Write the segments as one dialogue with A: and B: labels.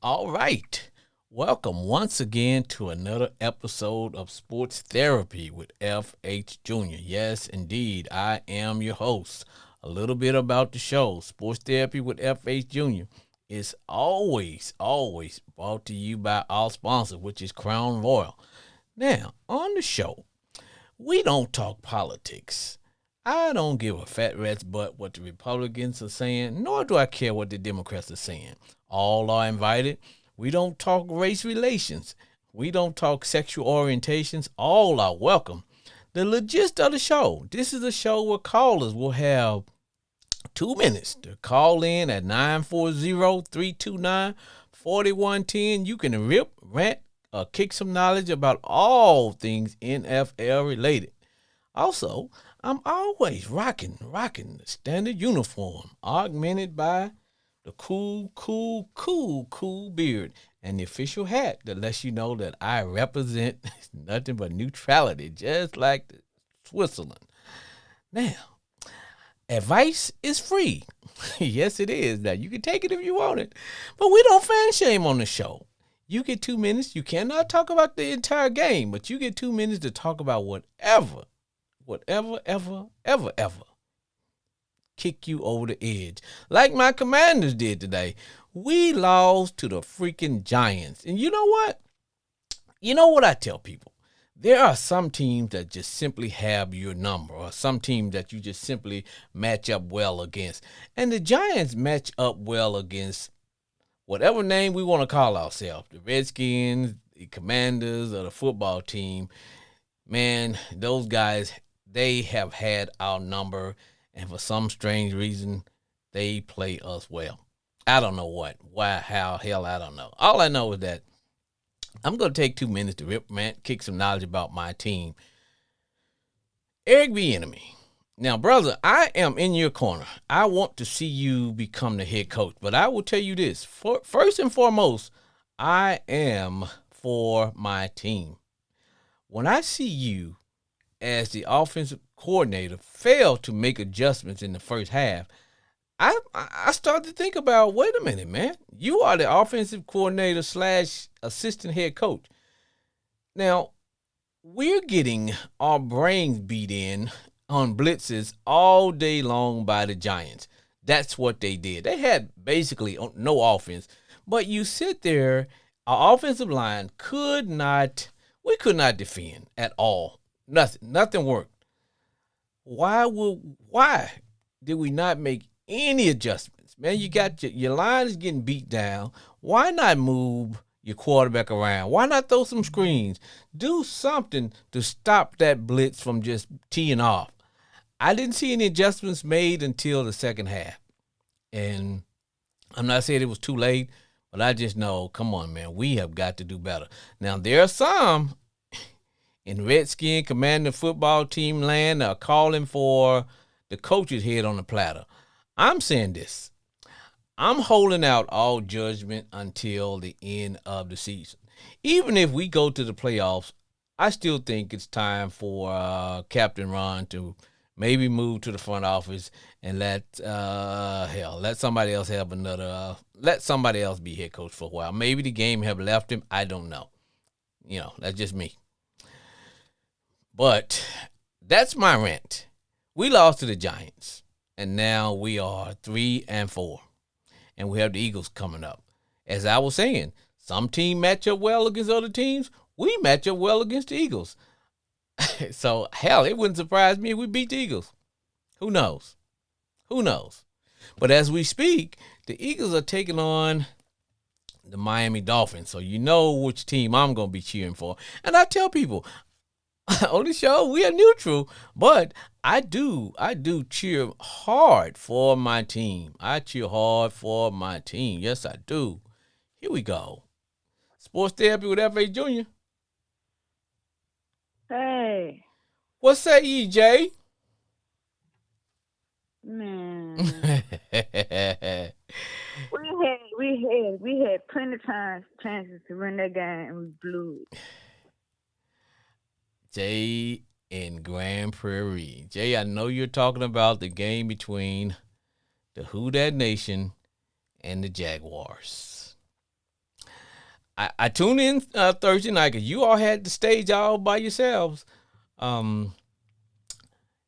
A: All right. Welcome once again to another episode of Sports Therapy with FH Jr. Yes, indeed, I am your host. A little bit about the show. Sports Therapy with FH Jr. is always brought to you by our sponsor, which is Crown Royal. Now, on the show, we don't talk politics. I don't give a fat rat's butt what the Republicans are saying, nor do I care what the Democrats are saying. All are invited. We don't talk race relations. We don't talk sexual orientations. All are welcome. The gist of the show. This is a show where callers will have 2 minutes to call in at 940-329-4110. You can rip, rant, or kick some knowledge about all things NFL related. Also, I'm always rocking the standard uniform, augmented by the cool beard and the official hat that lets you know that I represent nothing but neutrality, just like Switzerland. Now, advice is free. Yes, it is. Now, you can take it if you want it, but we don't fan shame on the show. You get 2 minutes. You cannot talk about the entire game, but you get 2 minutes to talk about whatever, ever kick you over the edge. Like my Commanders did today. We lost to the freaking Giants. And you know what? You know what I tell people? There are some teams that just simply have your number, or some teams that you just simply match up well against. And the Giants match up well against whatever name we want to call ourselves. The Redskins, the Commanders, or the football team. Man, those guys, they have had our number, and for some strange reason, they play us well. I don't know what, why, how, hell, I don't know. All I know is that I'm going to take 2 minutes to rip, rant, kick some knowledge about my team. Eric Bieniemy. Now, brother, I am in your corner. I want to see you become the head coach, but I will tell you this. First and foremost, I am for my team. When I see you as the offensive coordinator fail to make adjustments in the first half, I started to think about, wait a minute, man. You are the offensive coordinator / assistant head coach. Now, we're getting our brains beat in on blitzes all day long by the Giants. That's what they did. They had basically no offense. But you sit there, our offensive line could not defend at all. Nothing worked. Why did we not make any adjustments? Man, you got your line is getting beat down. Why not move your quarterback around? Why not throw some screens? Do something to stop that blitz from just teeing off. I didn't see any adjustments made until the second half. And I'm not saying it was too late, but I just know, come on, man, we have got to do better. Now, there are some in Redskin Commander football team land are calling for the coach's head on the platter. I'm saying this. I'm holding out all judgment until the end of the season. Even if we go to the playoffs, I still think it's time for Captain Ron to maybe move to the front office and let somebody else have let somebody else be head coach for a while. Maybe the game have left him. I don't know. That's just me. But that's my rant. We lost to the Giants, and now we are 3-4, and we have the Eagles coming up. As I was saying, some teams match up well against other teams. We match up well against the Eagles. So, hell, it wouldn't surprise me if we beat the Eagles. Who knows? But as we speak, the Eagles are taking on the Miami Dolphins. So you know which team I'm going to be cheering for. And I tell people, on the show, we are neutral, but I do cheer hard for my team. I cheer hard for my team. Yes, I do. Here we go. Sports Therapy with F.A. Jr.
B: Hey,
A: What say ye, Jay?
B: man, we had plenty of chances to win that game, and we blew it.
A: Jay in Grand Prairie. Jay, I know you're talking about the game between the Who Dat Nation and the Jaguars. I tuned in Thursday night because you all had the stage all by yourselves. Um,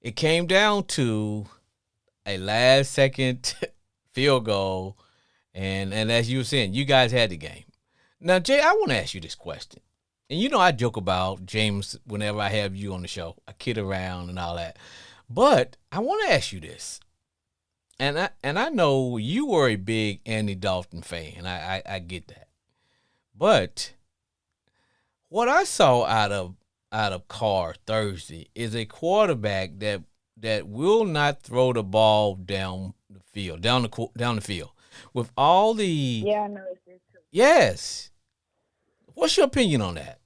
A: it came down to a last second field goal, and as you were saying, you guys had the game. Now, Jay, I want to ask you this question. And you know I joke about James whenever I have you on the show. I kid around and all that. But I want to ask you this. And I know you were a big Andy Dalton fan. I get that. But what I saw out of Carr Thursday is a quarterback that will not throw the ball down the field, down the field. With all the
B: Yeah, I know it's this too.
A: yes. What's your opinion on that?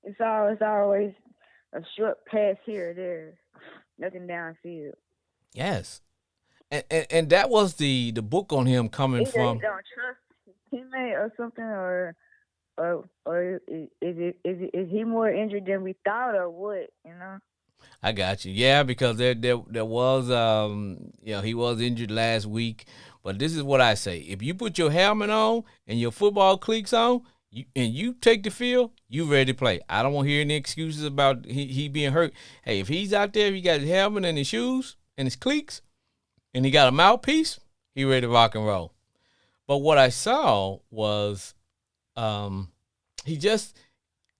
B: It's always a short pass here or there, nothing downfield.
A: Yes. And that was the book on him coming
B: Either he
A: from.
B: don't trust his teammate or something, or is he more injured than we thought, or what? You know?
A: I got you. Yeah, because there was he was injured last week. But this is what I say: if you put your helmet on and your football cleats on, and you take the field, you ready to play. I don't want to hear any excuses about he being hurt. Hey, if he's out there, if he got his helmet and his shoes and his cleats, and he got a mouthpiece, he ready to rock and roll. But what I saw was um, he just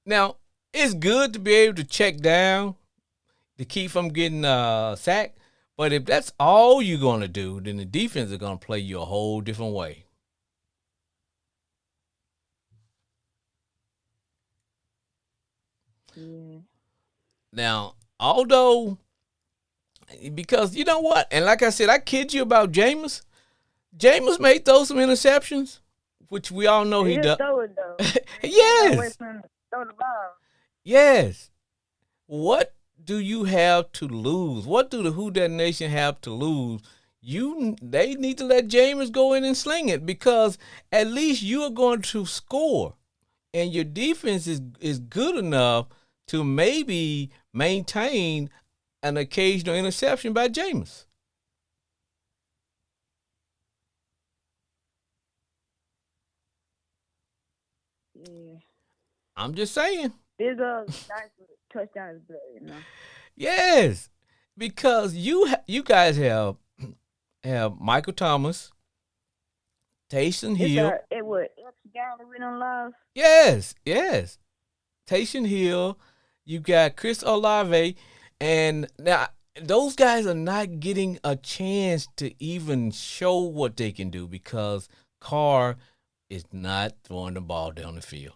A: now it's good to be able to check down to keep from getting sacked. But if that's all you're gonna do, then the defense is gonna play you a whole different way.
B: Yeah.
A: Now, although because you know what, and like I said, I kid you about Jameis. Jameis may throw some interceptions, which we all know he
B: He'll
A: does.
B: throw it though. He ain't gonna wait
A: Yes,
B: for him to throw the ball.
A: yes. What do you have to lose? What do the Who Dat Nation have to lose? They need to let Jameis go in and sling it because at least you are going to score, and your defense is good enough to maybe maintain an occasional interception by Jameis.
B: Yeah.
A: I'm just saying.
B: Big nice touchdown is good, you know.
A: Yes, because you guys have Michael Thomas, Taysom
B: It's
A: Hill.
B: it would X down the win on live.
A: Yes, yes. Taysom Hill. You got Chris Olave, and now those guys are not getting a chance to even show what they can do because Carr is not throwing the ball down the field.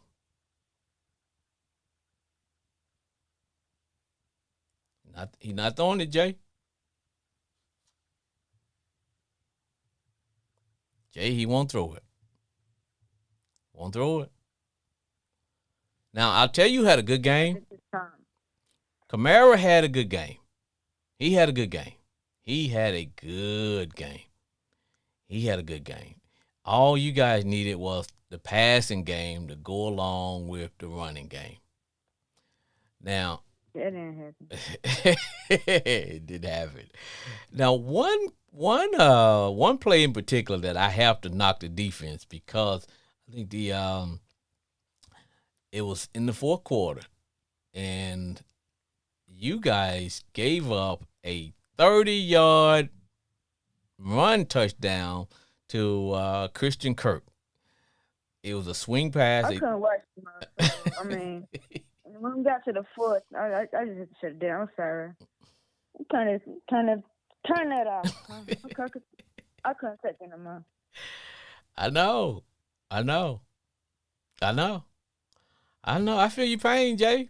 A: He's not throwing it, Jay. Jay, he won't throw it. Won't throw it. Now I'll tell you who had a good
B: I
A: game.
B: think it's time.
A: Kamara had a good game. He had a good game. He had a good game. He had a good game. All you guys needed was the passing game to go along with the running game. Now,
B: That didn't happen.
A: it did happen. Now, one play in particular that I have to knock the defense because I think the it was in the fourth quarter and you guys gave up a 30-yard run touchdown to Christian Kirk. It was a swing pass.
B: I couldn't watch the motherfucker. I mean, when we got to the fourth, I just had to shut it down. I'm sorry. Kind of turn that off. Huh? I couldn't take it no more.
A: I know. I know. I know. I know. I feel your pain, Jay.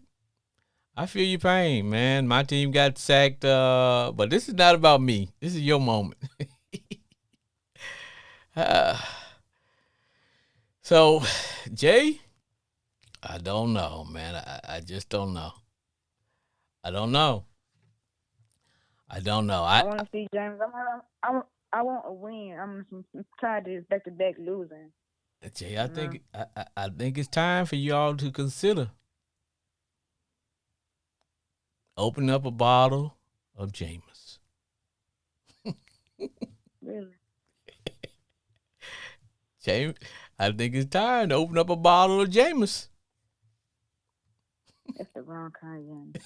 A: I feel your pain, man. My team got sacked, but this is not about me. This is your moment. Uh, so, Jay, I don't know, man. I just don't know. I don't know. I don't know.
B: I want to see James. I want a win. I'm tired of this back-to-back losing.
A: Jay, I
B: You know?
A: think I think it's time for y'all to consider opening up a bottle of Jameis.
B: Really.
A: James, I think it's time to open up a bottle of Jameis.
B: It's the wrong kind of game.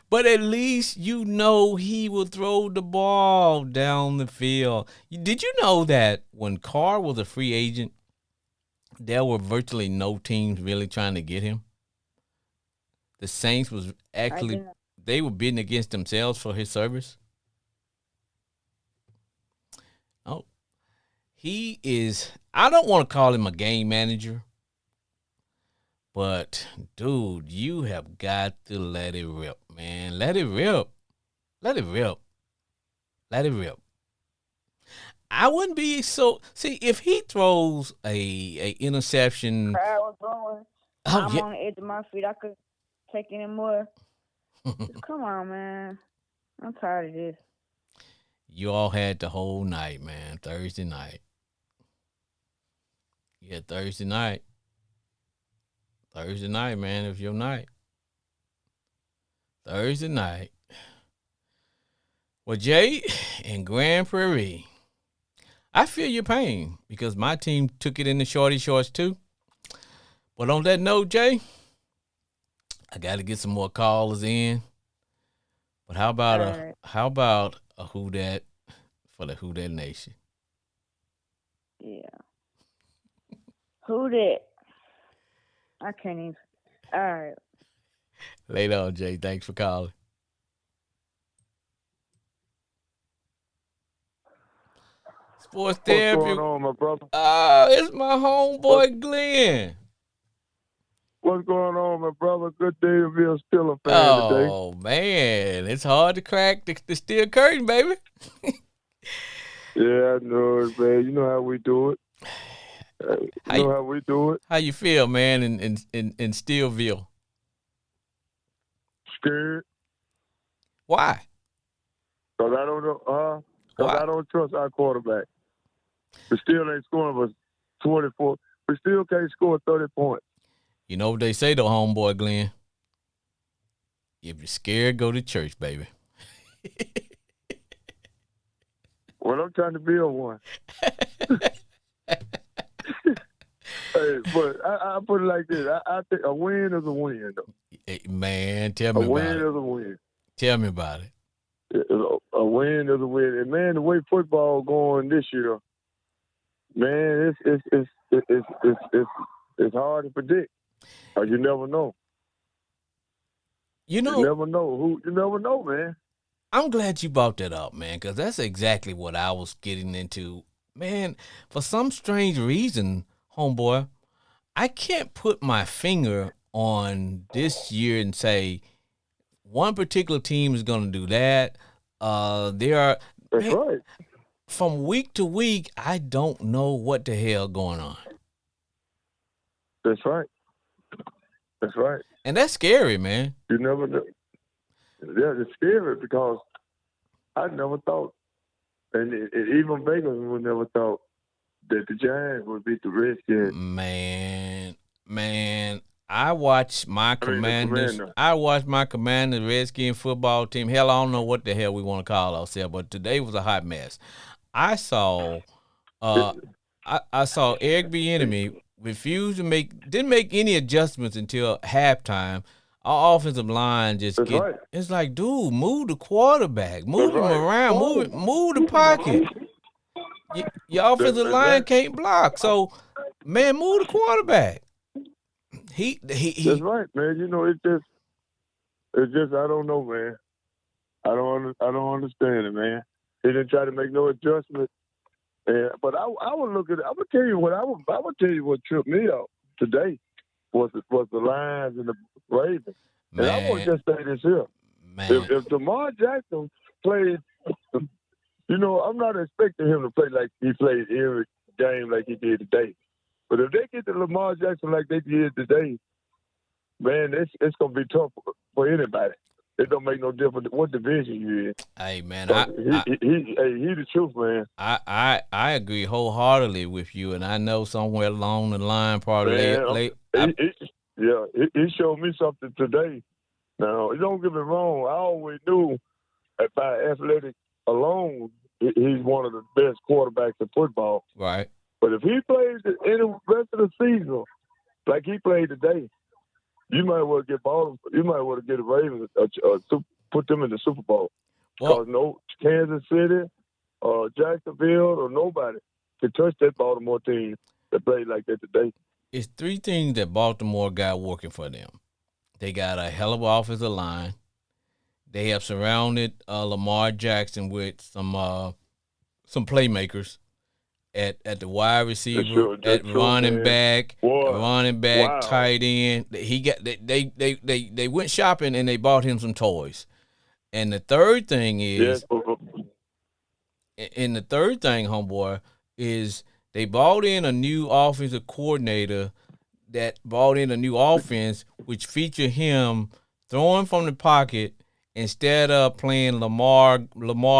A: But at least you know he will throw the ball down the field. Did you know that when Carr was a free agent, there were virtually no teams really trying to get him? The Saints was
B: I
A: actually,
B: didn't.
A: they were bidding against themselves for his service. Oh, he is, I don't want to call him a game manager, but dude, you have got to let it rip, man. Let it rip. Let it rip. Let it rip. I wouldn't be so. See, if he throws a interception,
B: Crowd was going.
A: oh
B: I'm
A: yeah,
B: on the edge of my feet. I could take any more. Just come on, man. I'm tired of this.
A: you all had the whole night, man. Thursday night, yeah, Thursday night, Thursday night, man. It was your night. Thursday night. Well, Jay and Grand Prairie, I feel your pain because my team took it in the shorty shorts too. But on that note, Jay, I got to get some more callers in. But
B: All right.
A: how about a who dat for the Who Dat Nation?
B: Yeah. Who did? I can't even. All right.
A: Later on, Jay. Thanks for calling. Sports
C: What's
A: therapy.
C: going on, my brother?
A: It's my
C: What,
A: homeboy Glenn.
C: what's going on, my brother? Good day to be a Steeler fan today.
A: Oh man, it's hard to crack the steel curtain, baby.
C: Yeah, I know it, man. You know how we do it.
A: How
C: You
A: you,
C: know how we do it.
A: how you feel, man, in Steelville?
C: Scared.
A: Why?
C: Because I don't know. Because
A: Why?
C: I don't trust our quarterback. We still ain't scoring but 24. We still can't score 30 points.
A: You know what they say though, homeboy Glenn? If you're scared, go to church, baby.
C: Well, I'm trying to build one. Hey, but I put it like this. I think a win is a win, though.
A: Hey, man, tell
C: A
A: me
C: win
A: about
C: is
A: it.
C: a win.
A: Tell me about it.
C: A win is a win. And man, the way football going this year, man, it's hard to predict. You never know.
A: You
C: You
A: know,
C: never know who. You never know, man.
A: I'm glad you brought that up, man, because that's exactly what I was getting into. Man, for some strange reason, homeboy, I can't put my finger on this year and say one particular team is going to do that. There are,
C: That's
A: man,
C: right.
A: from week to week, I don't know what the hell going on.
C: That's right. That's right.
A: And that's scary, man.
C: You never know. Yeah, it's scary because I never thought, and even Vegas would never thought that the Giants would beat the Redskins.
A: Man, I watch my
C: I mean, the
A: Commanders.
C: Commander.
A: I watch my Commanders Redskin football team. Hell, I don't know what the hell we want to call ourselves, but today was a hot mess. I saw, uh, I saw Eric Bieniemy refuse to didn't make any adjustments until halftime. Our offensive line just
C: That's
A: get.
C: right.
A: It's like, dude, move the quarterback,
C: That's
A: move him
C: right.
A: around, move the pocket. Your offensive line
C: That,
A: can't block, so man, move the quarterback.
C: that's
A: He
C: right, man. You know, it's just I don't know, man. I don't understand it, man. They didn't try to make no adjustment. But I would look at it. I would tell you what tripped me out today was the Lions and the Ravens. And I want
A: man,
C: to just say this here:
A: man,
C: if Lamar Jackson played, you know, I'm not expecting him to play like he played every game like he did today. But if they get to Lamar Jackson like they did today, man, it's gonna be tough for anybody. It don't make no difference what division you in.
A: hey man,
C: But he the truth, man.
A: I agree wholeheartedly with you, and I know somewhere along the line, probably
C: Man,
A: late.
C: he showed me something today. Now, don't get me wrong. I always knew that by athletic alone, he's one of the best quarterbacks in football.
A: Right.
C: But if he plays any rest of the season like he played today, you might well get Baltimore. You might want to get the Ravens, put them in the Super Bowl. Because no Kansas City, Jacksonville, or nobody can touch that Baltimore team that played like that today.
A: It's three things that Baltimore got working for them. They got a hell of an offensive line. They have surrounded Lamar Jackson with some playmakers at the wide receiver, running back, tight end. They went shopping and they bought him some toys. And the third thing is, homeboy, is they brought in a new offensive coordinator that brought in a new offense, which featured him throwing from the pocket instead of playing Lamar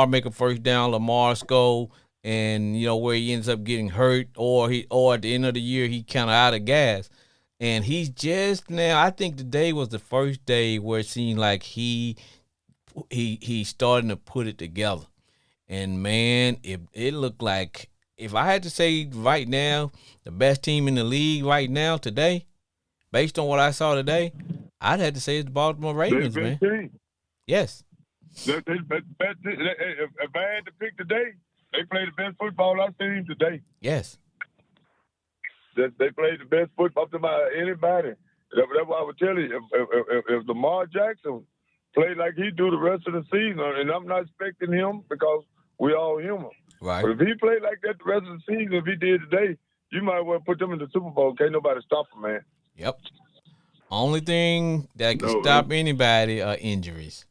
A: make a first down, Lamar score, and where he ends up getting hurt, or at the end of the year he kind of out of gas. And he's just now, I think today was the first day where it seemed like he's starting to put it together. And man, it looked like, if I had to say right now, the best team in the league right now today, based on what I saw today, I'd have to say it's the Baltimore Ravens, man.
C: Team.
A: Yes.
C: If I had to pick today, they played the best football I've seen today.
A: Yes.
C: They played the best football to anybody. That's why I would tell you, if Lamar Jackson played like he do the rest of the season, and I'm not expecting him because we all human.
A: Right.
C: But if he played like that the rest of the season, if he did today, you might well put them in the Super Bowl. Can't nobody stop him, man.
A: Yep. Only thing that can stop anybody are injuries.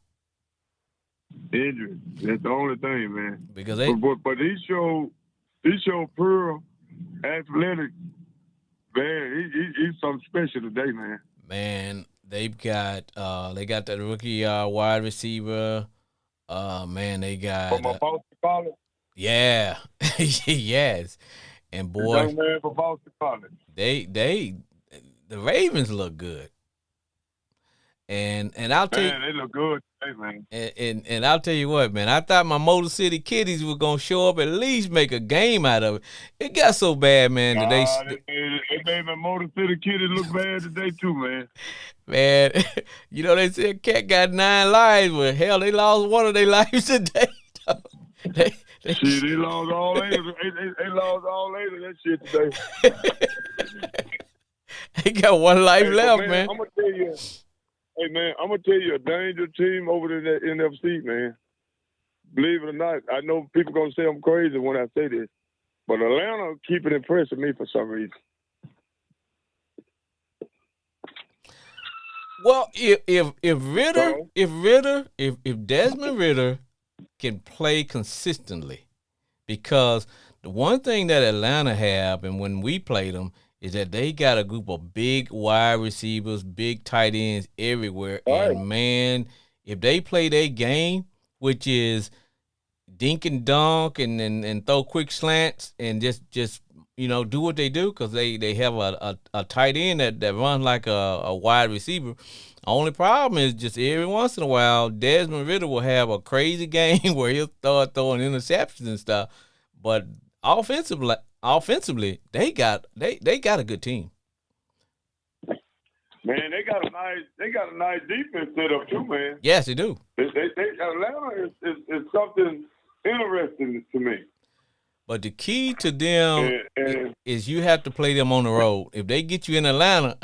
C: Injuries. That's the only thing, man.
A: Because
C: but he showed pure athletic. Man, he's something special today, man.
A: Man, they got that rookie wide receiver. Man, they got
C: from Boston College.
A: Yeah, yes, and boy,
C: young man from Boston College.
A: The Ravens look good, and I'll tell you,
C: they look good today, man.
A: And I'll tell you what, man, I thought my Motor City Kitties were gonna show up, at least make a game out of it. It got so bad, man. That
C: they made my Motor City Kitties look bad today too, man.
A: Man, they said Cat got 9 lives, but hell, they lost one of their lives today.
C: They lost all 8 of they lost all 8 of that shit today.
A: They got one life left, man.
C: I'm gonna tell you a danger team over in the NFC, man. Believe it or not, I know people gonna say I'm crazy when I say this, but Atlanta keep it impressing me for some reason.
A: Well, if Desmond Ridder can play consistently, because the one thing that Atlanta have, and when we played them, is that they got a group of big wide receivers, big tight ends everywhere. Right. And man, if they play their game, which is dink and dunk and throw quick slants and just do what they do, because they have a tight end that runs like a wide receiver. Only problem is just every once in a while, Desmond Ridder will have a crazy game where he'll start throwing interceptions and stuff. But offensively, they got a good team.
C: Man, they got a nice defense set up too, man.
A: Yes, they do.
C: Atlanta is something interesting to me.
A: But the key to them is you have to play them on the road. If they get you in Atlanta,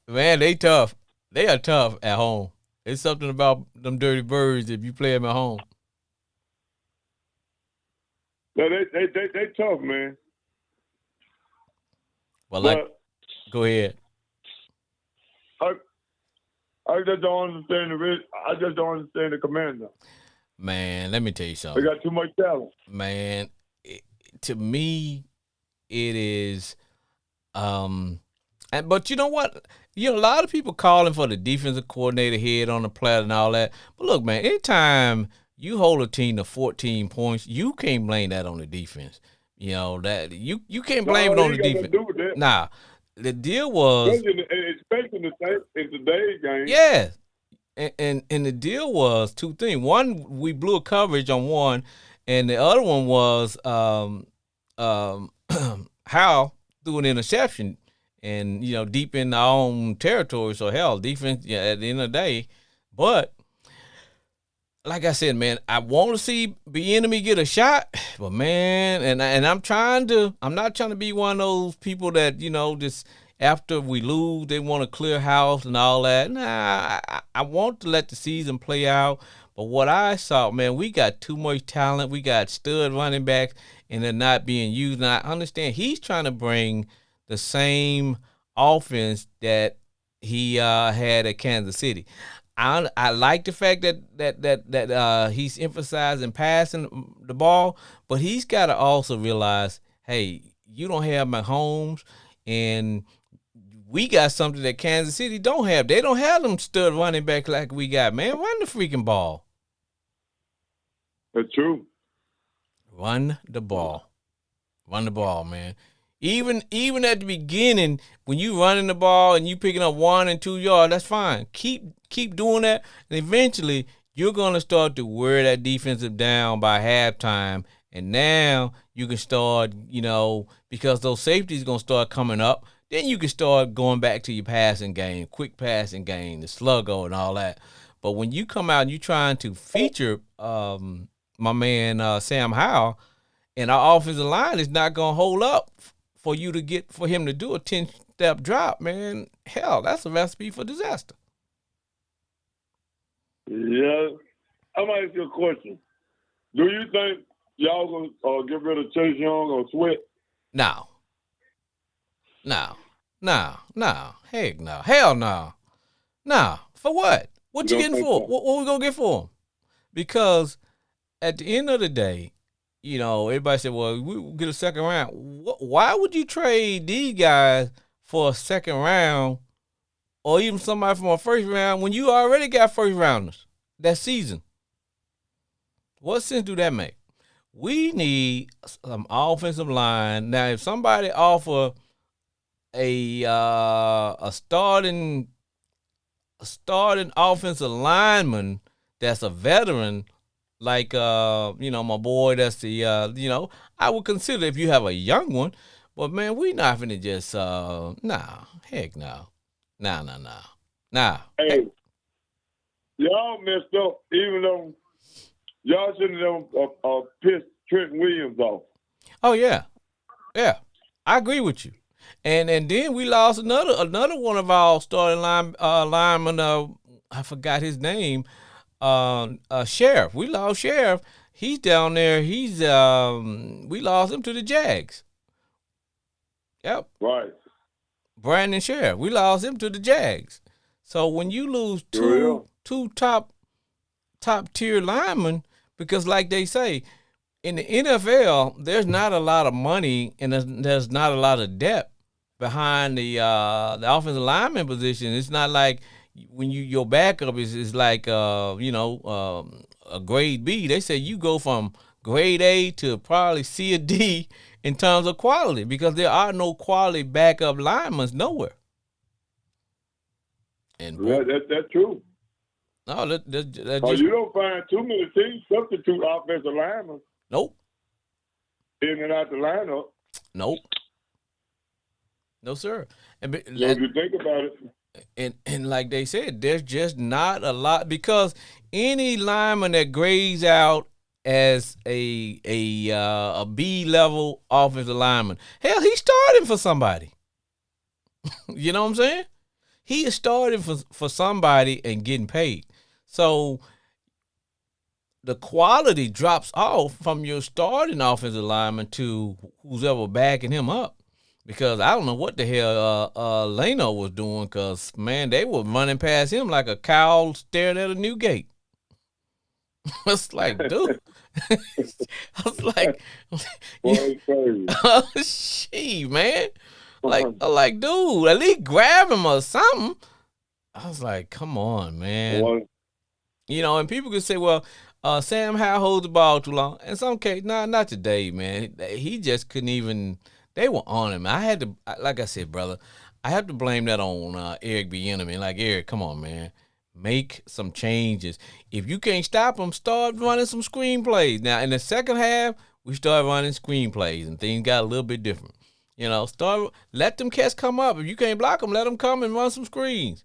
A: man, they tough. They are tough at home. It's something about them dirty birds if you play them at home.
C: No, they tough, man.
A: Well, go ahead.
C: I just don't understand the Commander.
A: Man, let me tell you something.
C: They got too much talent.
A: Man, to me, it is. But you know what? A lot of people calling for the defensive coordinator head on the platter and all that. But look, man, anytime you hold a team to 14 points, you can't blame that on the defense. That you can't blame it on the defense. Nah, the deal was,
C: especially in today's game.
A: Yeah, and the deal was two things. One, we blew a coverage on one, and the other one was um, Hal threw an interception, and deep in our own territory. So hell, defense. Yeah, at the end of the day, but like I said, man, I want to see the enemy get a shot, but man, and I'm not trying to be one of those people that just after we lose, they want to clear house and all that. Nah, I want to let the season play out. But what I saw, man, we got too much talent. We got stud running backs, and they're not being used. And I understand he's trying to bring the same offense that he had at Kansas City. I like the fact that he's emphasizing passing the ball, but he's got to also realize, hey, you don't have Mahomes, and we got something that Kansas City don't have. They don't have them stud running back like we got. Man, run the freaking ball.
C: That's true.
A: Run the ball. Run the ball, man. Even at the beginning, when you running the ball and you picking up 1 and 2 yards, that's fine. Keep doing that, and eventually you're gonna start to wear that defensive down by halftime. And now you can start, because those safeties gonna start coming up. Then you can start going back to your passing game, quick passing game, the sluggo and all that. But when you come out and you trying to feature my man Sam Howell, and our offensive line is not gonna hold up for him to do a 10-step drop, man. Hell, that's a recipe for disaster.
C: Yeah. I'm going to ask you a question. Do you think y'all going to get rid of Chase Young or Sweat?
A: No. Heck no. Hell no. No. For what? What you getting for? What we going to get for him? Because at the end of the day, everybody said, well, we get a second round. Why would you trade these guys for a second round or even somebody from a first round when you already got first rounders that season? What sense do that make? We need some offensive line. Now, if somebody offer a starting offensive lineman that's a veteran, like my boy that's the I would consider if you have a young one, but man, we not finna just heck no. Nah.
C: Hey, y'all messed up, even though y'all shouldn't have pissed Trent Williams off.
A: Oh yeah. I agree with you. And then we lost another one of our starting linemen. I forgot his name. Sheriff. We lost Sheriff. He's down there. He's we lost him to the Jags. Yep.
C: Right.
A: Brandon Sheriff. We lost him to the Jags. So when you lose two top tier linemen, because like they say, in the NFL, there's not a lot of money and there's not a lot of depth behind the offensive lineman position. It's not like when your backup is like a grade B. They say you go from grade A to probably C or D in terms of quality because there are no quality backup linemen nowhere. And
C: that's true.
A: No, that
C: you don't find too many teams substitute offensive linemen.
A: Nope.
C: In and out the lineup.
A: Nope. No, sir. And
C: if you think about it.
A: And like they said, there's just not a lot because any lineman that grades out as a B level offensive lineman, hell, he's starting for somebody. You know what I'm saying? He is starting for somebody and getting paid. So the quality drops off from your starting offensive lineman to who's ever backing him up. Because I don't know what the hell Leno was doing because, man, they were running past him like a cow staring at a new gate. It's like, dude. I was like, oh, she, man. Like, dude, at least grab him or something. I was like, come on, man. And people could say, well, Sam Howell holds the ball too long. In some cases, not today, man. He just couldn't even. They were on him. I had to, like I said, brother, I have to blame that on Eric Bieniemy. Like, Eric, come on, man. Make some changes. If you can't stop them, start running some screenplays. Now, in the second half, we started running screenplays, and things got a little bit different. Let them cats come up. If you can't block them, let them come and run some screens.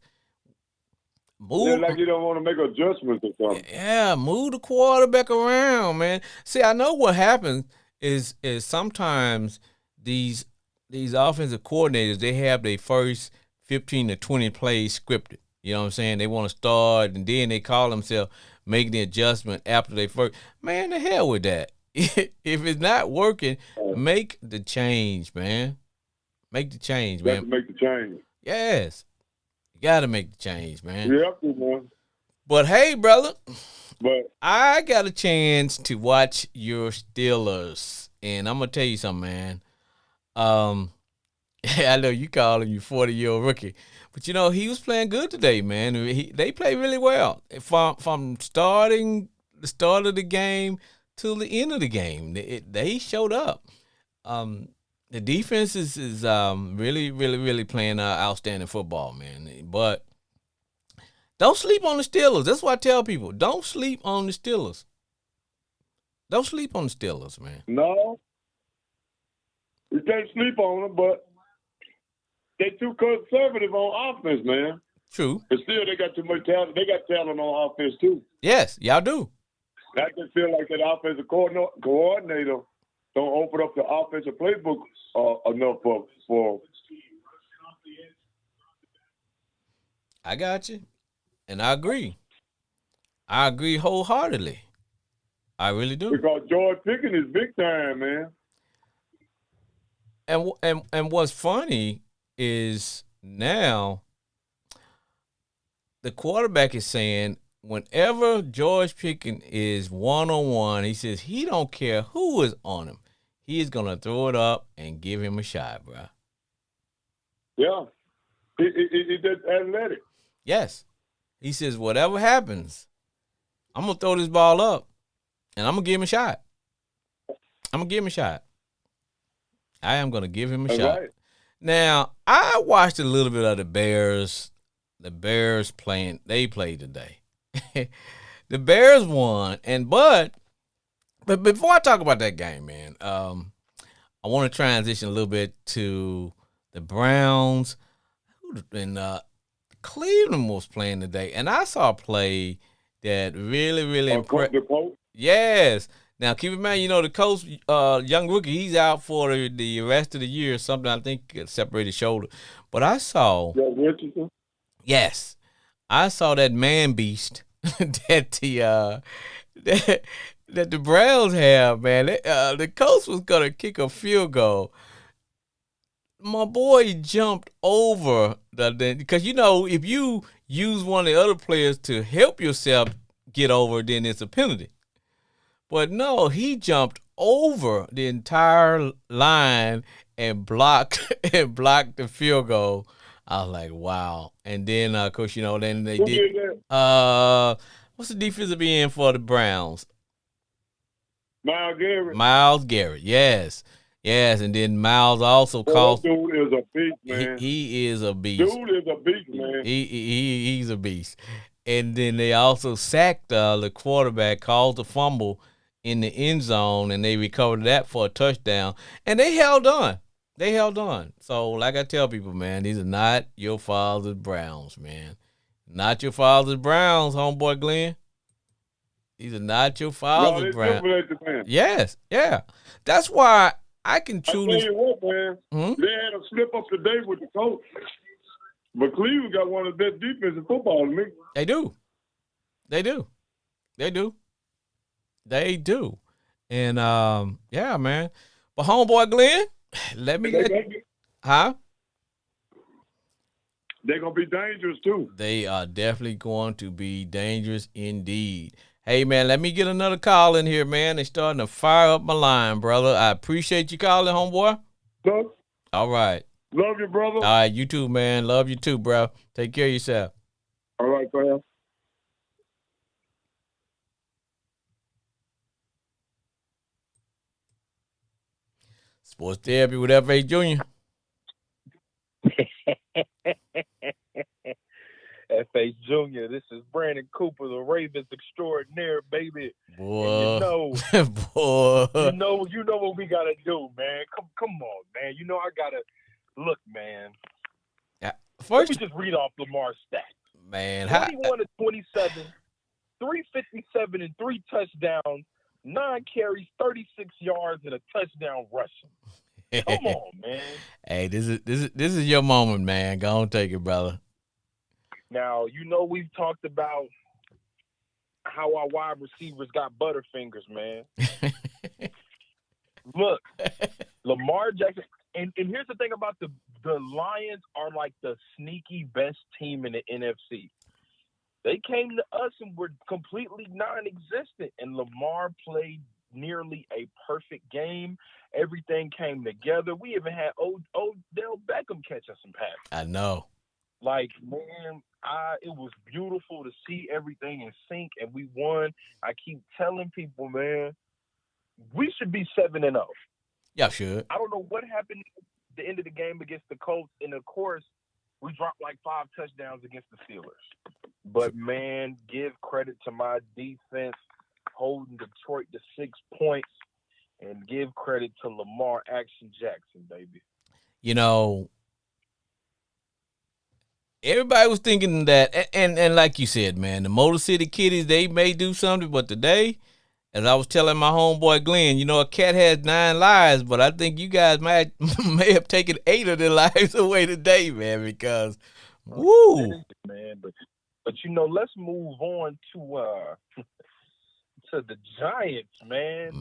C: Move. Like you don't want to make adjustments or something.
A: Yeah, move the quarterback around, man. See, I know what happens is sometimes these offensive coordinators, they have their first 15 to 20 plays scripted. You know what I'm saying? They want to start, and then they call themselves making the adjustment after they first. Man, the hell with that. If it's not working, make the change, man. Make the change, man.
C: Make the change.
A: Yes. You got to make the change, man.
C: Yep, man.
A: But, hey, brother, I got a chance to watch your Steelers, and I'm going to tell you something, man. I know you call him your 40-year-old rookie. But, he was playing good today, man. They played really well. From the start of the game to the end of the game, they showed up. The defense is really, really, really playing outstanding football, man. But don't sleep on the Steelers. That's what I tell people. Don't sleep on the Steelers. Don't sleep on the Steelers, man.
C: No. You can't sleep on them, but they too conservative on offense, man.
A: True.
C: But still, they got too much talent. They got talent on offense, too.
A: Yes, y'all do.
C: I just feel like that offensive coordinator don't open up the offensive playbook enough for.
A: I got you. And I agree. I agree wholeheartedly. I really do.
C: Because George Pickens is big time, man.
A: And what's funny is now the quarterback is saying whenever George Pickens is one-on-one, he says he don't care who is on him. He is going to throw it up and give him a shot, bro.
C: Yeah. He's just athletic.
A: Yes. He says whatever happens, I'm going to throw this ball up and I'm going to give him a shot. I'm going to give him a shot. I am going to give him a shot. Right. Now, I watched a little bit of the Bears. The Bears playing. They played today. The Bears won, but before I talk about that game, man, I want to transition a little bit to the Browns. And Cleveland was playing today, and I saw a play that really, really impressed. Yes. Now, keep in mind, the coach, young rookie, he's out for the rest of the year or something. I think separated shoulder. But I saw. Yes. I saw that man beast that the Browns have, man. The coach was going to kick a field goal. My boy jumped over because, if you use one of the other players to help yourself get over, then it's a penalty. But no, he jumped over the entire line and blocked the field goal. I was like, wow. And then, of course, then they did. What's the defensive end for the Browns? Myles Garrett, yes. Yes, and then Myles also cost.
C: Dude is a beast, man.
A: He is a beast.
C: Dude is a beast, man.
A: He's a beast. And then they also sacked the quarterback, caused a fumble in the end zone, and they recovered that for a touchdown. And they held on. So, like I tell people, man, these are not your father's Browns, man. Not your father's Browns, homeboy Glenn. These are not your father's Browns. Yes, yeah. That's why I can truly.
C: I tell you what, man. They had a slip up today with the coach. But Cleveland got one of the best defensive football to me.
A: They do. And, yeah, man. But, homeboy Glenn, They're going
C: to be dangerous, too.
A: They are definitely going to be dangerous indeed. Hey, man, let me get another call in here, man. They're starting to fire up my line, brother. I appreciate you calling, homeboy.
C: Love.
A: All right.
C: Love you, brother.
A: All right, you too, man. Love you too, bro. Take care of yourself.
C: All right, fam.
A: Sports Therapy with F.A. Jr.
D: Hey, FH Jr., this is Brandon Cooper, the Ravens extraordinaire, baby.
A: Boy.
D: And you know,
A: boy.
D: you know what we gotta do, man. Come on, man. You know I gotta look, man.
A: First,
D: let me just read off Lamar's stats.
A: Man,
D: 21 to 27, 357 and 3 touchdowns, 9 carries, 36 yards, and a touchdown rushing. Come on, man.
A: Hey, this is your moment, man. Go on, take it, brother.
D: Now, you know we've talked about how our wide receivers got butterfingers, man. Look, Lamar Jackson, and here's the thing about the Lions are like the sneaky best team in the NFC. They came to us and were completely non-existent, and Lamar played nearly a perfect game. Everything came together. We even had Odell Beckham catch us some passes.
A: I know.
D: Like, man, it was beautiful to see everything in sync, and we won. I keep telling people, man, we should be 7-0.
A: Yeah, should.
D: I don't know what happened at the end of the game against the Colts, and of course, we dropped like 5 touchdowns against the Steelers. But, man, give credit to my defense holding Detroit to 6 points, and give credit to Lamar Action Jackson, baby.
A: You know, everybody was thinking that, and like you said, man, the Motor City Kitties, they may do something, but today, as I was telling my homeboy Glenn, you know, a cat has 9 lives, but I think you guys may have taken 8 of their lives away today, man, because, woo.
D: Man, but you know, let's move on to the Giants, man.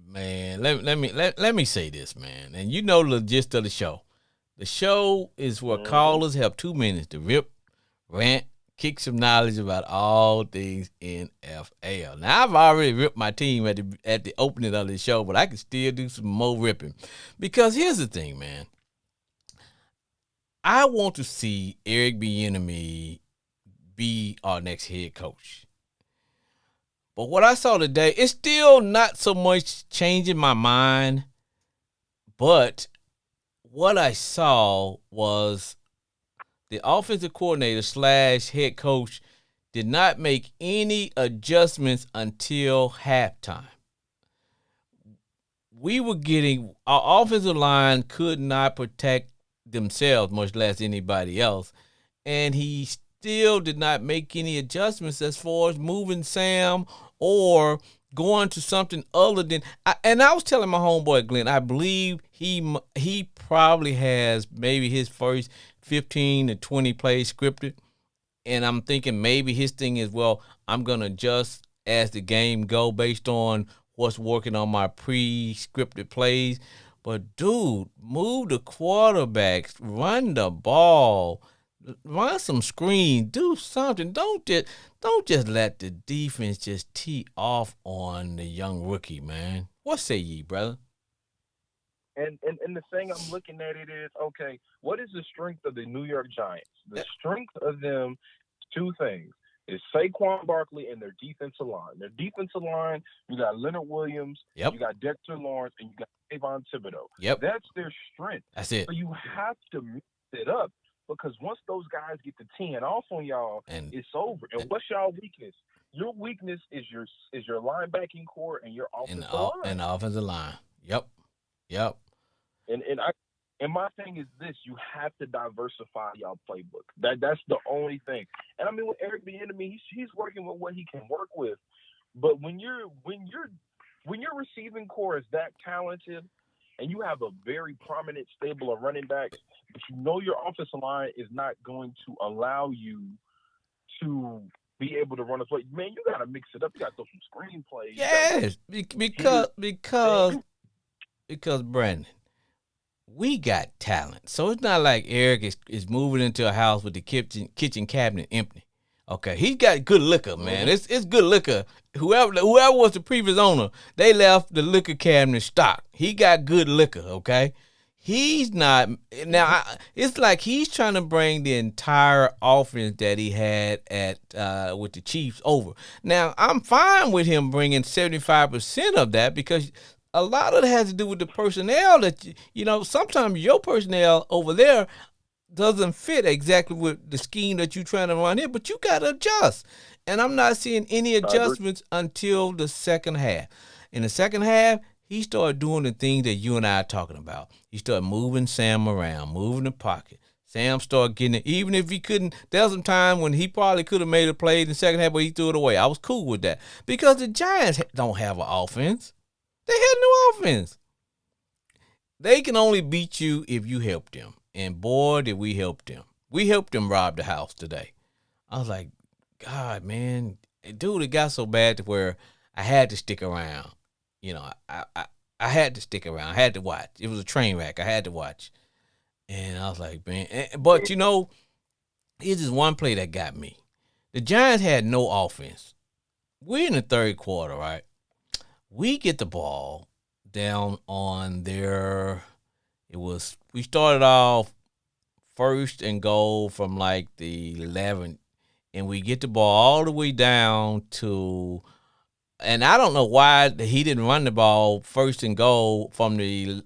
A: Man, let me say this, man, and you know the gist of the show. The show is where callers have 2 minutes to rip, rant, kick some knowledge about all things NFL. Now, I've already ripped my team at the opening of the show, but I can still do some more ripping. Because here's the thing, man. I want to see Eric Bieniemy be our next head coach. But what I saw today, it's still not so much changing my mind, but what I saw was the offensive coordinator / head coach did not make any adjustments until halftime. Our offensive line could not protect themselves, much less anybody else, and he still did not make any adjustments as far as moving Sam or going to something other than. And I was telling my homeboy Glenn, I believe he probably has maybe his first 15 to 20 plays scripted, and I'm thinking maybe his thing is, well, I'm gonna adjust as the game go based on what's working on my pre-scripted plays. But dude, move the quarterbacks, run the ball, run some screens, do something. Don't just let the defense just tee off on the young rookie, man. What say ye, brother?
D: And the thing I'm looking at it is, okay, what is the strength of the New York Giants? The strength of them is 2 things. It's Saquon Barkley and their defensive line. Their defensive line, you got Leonard Williams, you got Dexter Lawrence, and you got Avon Thibodeau. That's their strength.
A: That's it.
D: So you have to mix it up, because once those guys get the 10 off on y'all, it's over. And what's y'all weakness? Your weakness is your linebacking core and your offensive line.
A: And the offensive line. Yep.
D: And my thing is this: you have to diversify y'all playbook. That's the only thing. And I mean, with Eric Bieniemy, he's working with what he can work with. But when your receiving core is that talented, and you have a very prominent stable of running backs, but you know your offensive line is not going to allow you to be able to run a play, man, you gotta mix it up. You gotta throw some screenplays.
A: Yes, because Brandon, we got talent. So it's not like Eric is moving into a house with the kitchen cabinet empty. Okay, he got good liquor, man. It's good liquor. Whoever was the previous owner, they left the liquor cabinet stocked. He got good liquor, okay? He's not now. It's like he's trying to bring the entire offense that he had at with the Chiefs over. Now I'm fine with him bringing 75% of that, because a lot of it has to do with the personnel that you know. Sometimes your personnel over there, doesn't fit exactly with the scheme that you're trying to run here, but you got to adjust. And I'm not seeing any
D: I agree.
A: adjustments until the second half. In the second half, he started doing the things that you and I are talking about. He started moving Sam around, moving the pocket. Sam started getting it. Even if he couldn't, there was some time when he probably could have made a play in the second half, but he threw it away. I was cool with that because the Giants don't have an offense. They had no offense. They can only beat you if you help them. And boy, did we help them. We helped them rob the house today. I was like, God, man, dude, it got so bad to where I had to stick around. You know, I had to stick around. I had to watch. It was a train wreck. I had to watch. And I was like, man, but you know, here's just one play that got me. The Giants had no offense. We're in the third quarter, right? We get the ball down on their, we started off first and goal from like the 11, and we get the ball all the way down to, and I don't know why he didn't run the ball first and goal from the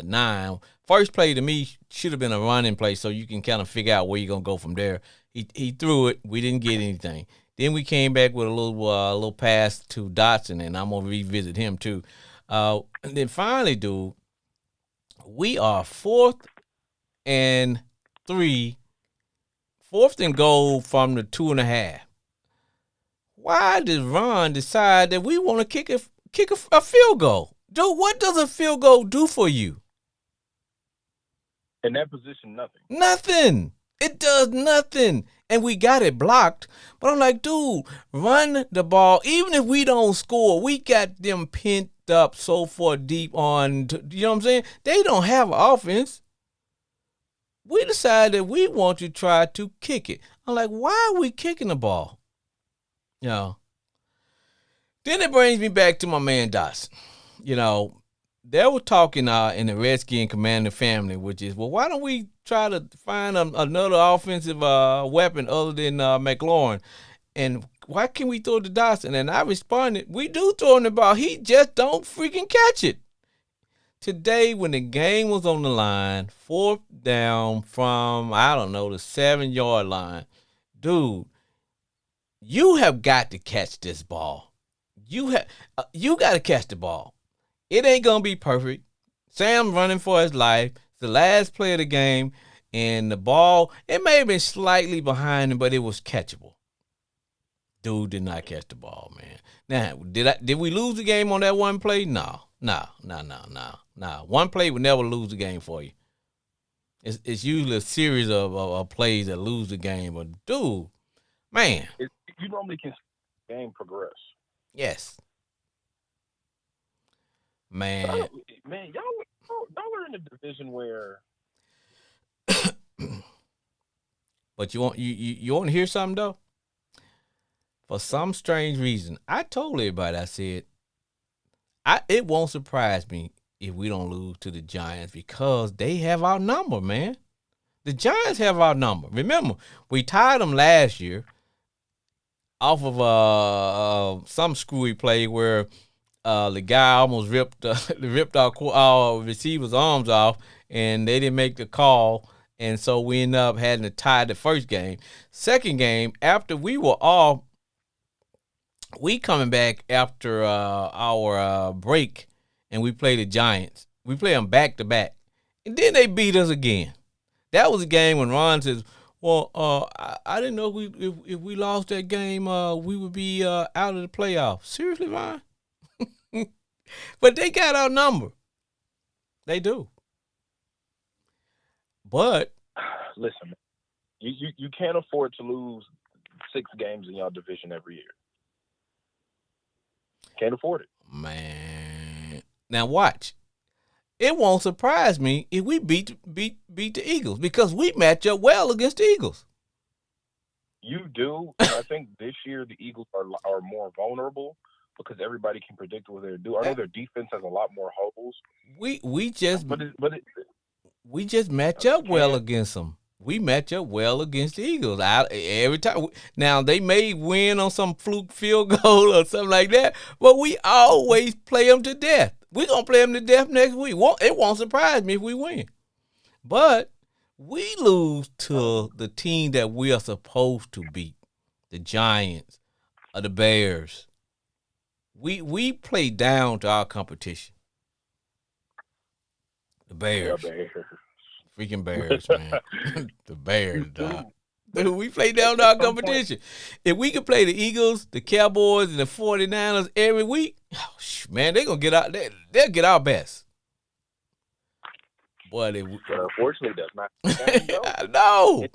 A: 9. First play to me should have been a running play, so you can kind of figure out where you're gonna go from there. He threw it. We didn't get anything. Then we came back with a little pass to Dotson, and I'm gonna revisit him too. And then finally, dude, we are 4th and 3, 4th and goal from the 2.5. Why does Ron decide that we want to kick a field goal? Dude, what does a field goal do for you?
D: In that position, nothing.
A: Nothing. It does nothing. And we got it blocked. But I'm like, dude, run the ball. Even if we don't score, we got them pent up so far deep on, you know what I'm saying? They don't have an offense. We decided that we want to try to kick it. I'm like, why are we kicking the ball? You know. Then it brings me back to my man Dotson. You know, they were talking in the Redskin Commander family, which is, well, why don't we try to find another offensive weapon other than McLaurin? And why can't we throw to Dotson? And I responded, we do throw him the ball. He just don't freaking catch it. Today, when the game was on the line, 4th down from, I don't know, the 7-yard line, dude, you have got to catch this ball. You got to catch the ball. It ain't going to be perfect. Sam running for his life. It's the last play of the game. And the ball, it may have been slightly behind him, but it was catchable. Dude did not catch the ball, man. Now, did we lose the game on that one play? No. One play would never lose the game for you. It's usually a series of plays that lose the game. But, dude, man.
D: You normally can see the game progress.
A: Yes. Man,
D: y'all are in a division where.
A: But you want to hear something though? For some strange reason, I told everybody, I said, it won't surprise me if we don't lose to the Giants because they have our number, man. The Giants have our number. Remember, we tied them last year off of some screwy play where the guy almost ripped our receiver's arms off, and they didn't make the call, and so we ended up having to tie the first game. Second game, after we were off, we coming back after our break, and we play the Giants. We play them back to back, and then they beat us again. That was a game when Ron says, well, I didn't know if we lost that game, we would be out of the playoffs. Seriously, Ron? But they got our number. They do. But
D: listen, you can't afford to lose 6 games in your division every year. Can't afford it.
A: Man. Now watch. It won't surprise me if we beat the Eagles because we match up well against the Eagles.
D: You do. And I think this year the Eagles are more vulnerable because everybody can predict what they're doing. I know their defense has a lot more holes.
A: We just match up well against them. We match up well against the Eagles every time. Now they may win on some fluke field goal or something like that, but we always play them to death. We're gonna play them to death next week. It won't surprise me if we win. But we lose to the team that we are supposed to beat, the Giants or the Bears. We play down to our competition, the
D: Yeah,
A: Bears,
D: man.
A: freaking Bears, man, the Bears, dog.
D: Dude, but
A: Dude, we play down to
D: at
A: our
D: some point,
A: competition. If we could play the Eagles, the Cowboys, and the 49ers every week, man, they're going to get out. They'll get our best. But
D: unfortunately, that's not the game, though.
A: I know.
D: And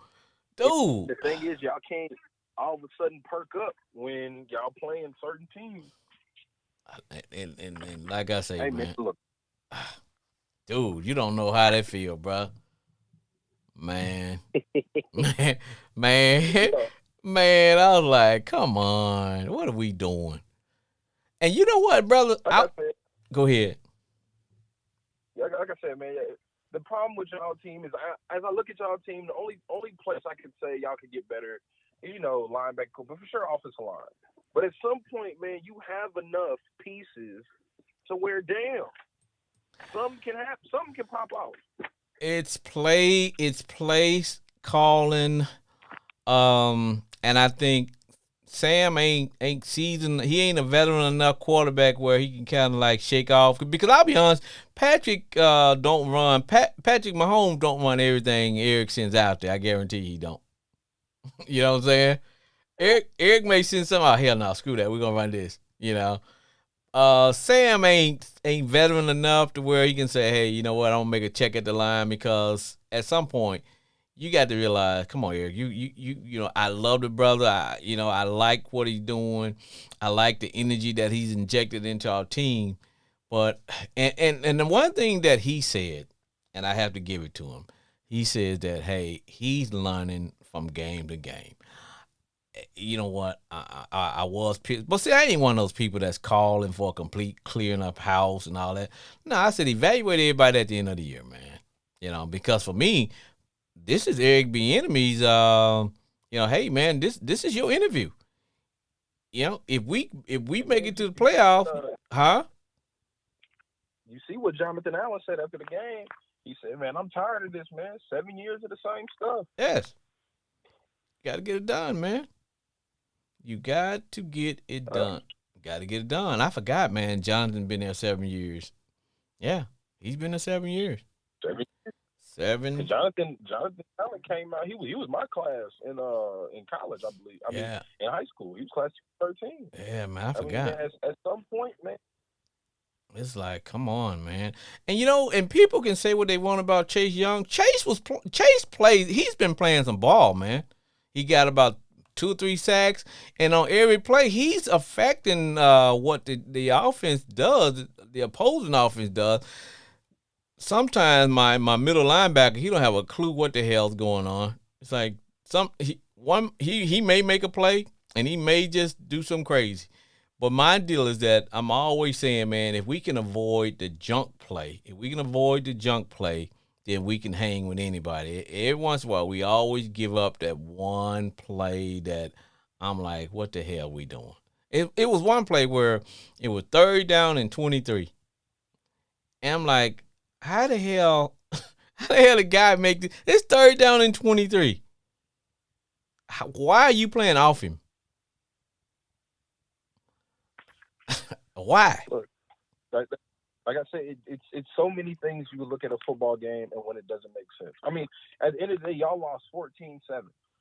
A: Dude.
D: the thing is, y'all can't all of a sudden perk up when y'all playing certain teams.
A: And like I say,
D: Hey,
A: man,
D: look.
A: dude, you don't know how that feel, bro. Man. man, man, I was like, come on, what are we doing? And you know what, brother? Go ahead.
D: Like I said, man, the problem with y'all team is, as I look at y'all team, the only place I could say y'all could get better, linebacker, but for sure offensive line. But at some point, man, you have enough pieces to where, damn, something can pop out.
A: It's place calling, and I think Sam ain't seasoned. He ain't a veteran enough quarterback where he can kind of like shake off. Because I'll be honest, Patrick don't run. Patrick Mahomes don't run everything Eric sends out there. I guarantee he don't. You know what I'm saying? Eric may send something. Oh hell no, screw that. We're gonna run this. Sam ain't veteran enough to where he can say, hey, you know what? I'm gonna make a check at the line, because at some point you got to realize, come on, Eric, I love the brother. I like what he's doing. I like the energy that he's injected into our team. But and the one thing that he said, and I have to give it to him, he says that, hey, he's learning from game to game. You know what? I was pissed. But see, I ain't one of those people that's calling for a complete clearing up house and all that. No, I said evaluate everybody at the end of the year, man. Because for me, this is Eric B. Enemy's, hey, man, this is your interview. If we make it to the playoffs, huh?
D: You see what Jonathan Allen said after the game? He said, man, I'm tired of this, man. 7 years of the same stuff.
A: Yes. Got to get it done, man. You got to get it done. Got to get it done. I forgot, man. Jonathan been there 7 years. Yeah, he's been there 7 years. 7.
D: Jonathan Allen came out. He was my class in college, I believe. I mean, in high school, he was class 13.
A: Yeah, man, I forgot.
D: Man, at some point, man.
A: It's like, come on, man. And and people can say what they want about Chase Young. Chase plays. He's been playing some ball, man. He got about 2 or 3 sacks, and on every play, he's affecting what the offense does, the opposing offense does. Sometimes my middle linebacker, he don't have a clue what the hell's going on. It's like he may make a play, and he may just do something crazy. But my deal is that I'm always saying, man, if we can avoid the junk play, then we can hang with anybody. Every once in a while, we always give up that one play that I'm like, what the hell are we doing? It was one play where it was 3rd down and 23. And I'm like, how the hell the guy make this? It's 3rd down and 23. Why are you playing off him? Why?
D: Look, like I said, it's so many things you look at a football game and when it doesn't make sense. I mean, at the end of the day, y'all lost 14-7,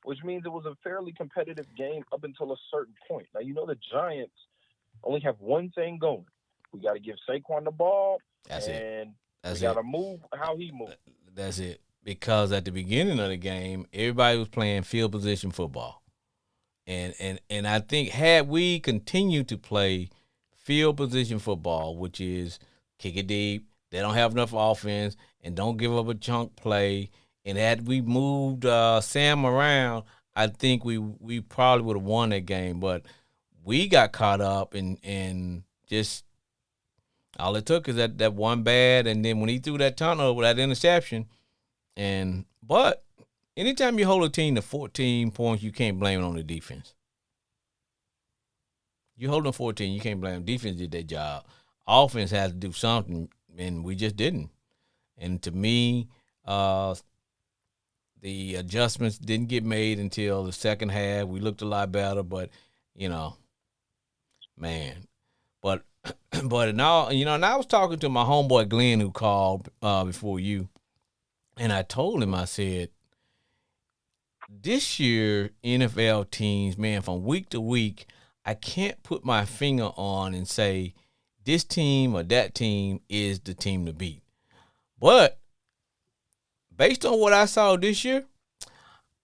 D: which means it was a fairly competitive game up until a certain point. Now, the Giants only have one thing going. We got to give Saquon the ball, and we got to move how he moves.
A: That's it. Because at the beginning of the game, everybody was playing field position football. And I think had we continued to play field position football, which is kick it deep, they don't have enough offense, and don't give up a chunk play, and had we moved Sam around, I think we probably would have won that game. But we got caught up in just all it took is that one bad, and then when he threw that turnover, that interception, but anytime you hold a team to 14 points, you can't blame it on the defense. You hold them 14, you can't blame them. Defense did their job. Offense had to do something, and we just didn't. And to me, Uh, the adjustments didn't get made until the second half. We looked a lot better, but you know, man. But but now and I was talking to my homeboy Glenn who called before you, and I told him I said this year NFL teams, man, from week to week, I can't put my finger on and say this team or that team is the team to beat. But based on what I saw this year,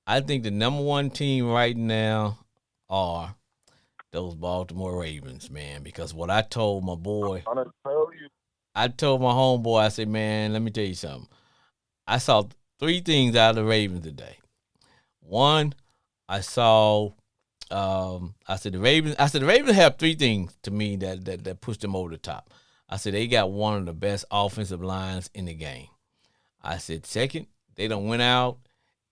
A: I think the number one team right now are those Baltimore Ravens, man. Because what I told my boy,
D: I'm trying to tell you.
A: I told my homeboy, I said, man, let me tell you something. I saw three things out of the Ravens today. One, I saw I said the Ravens have three things to me that push them over the top. I said they got one of the best offensive lines in the game. I said second, they done went out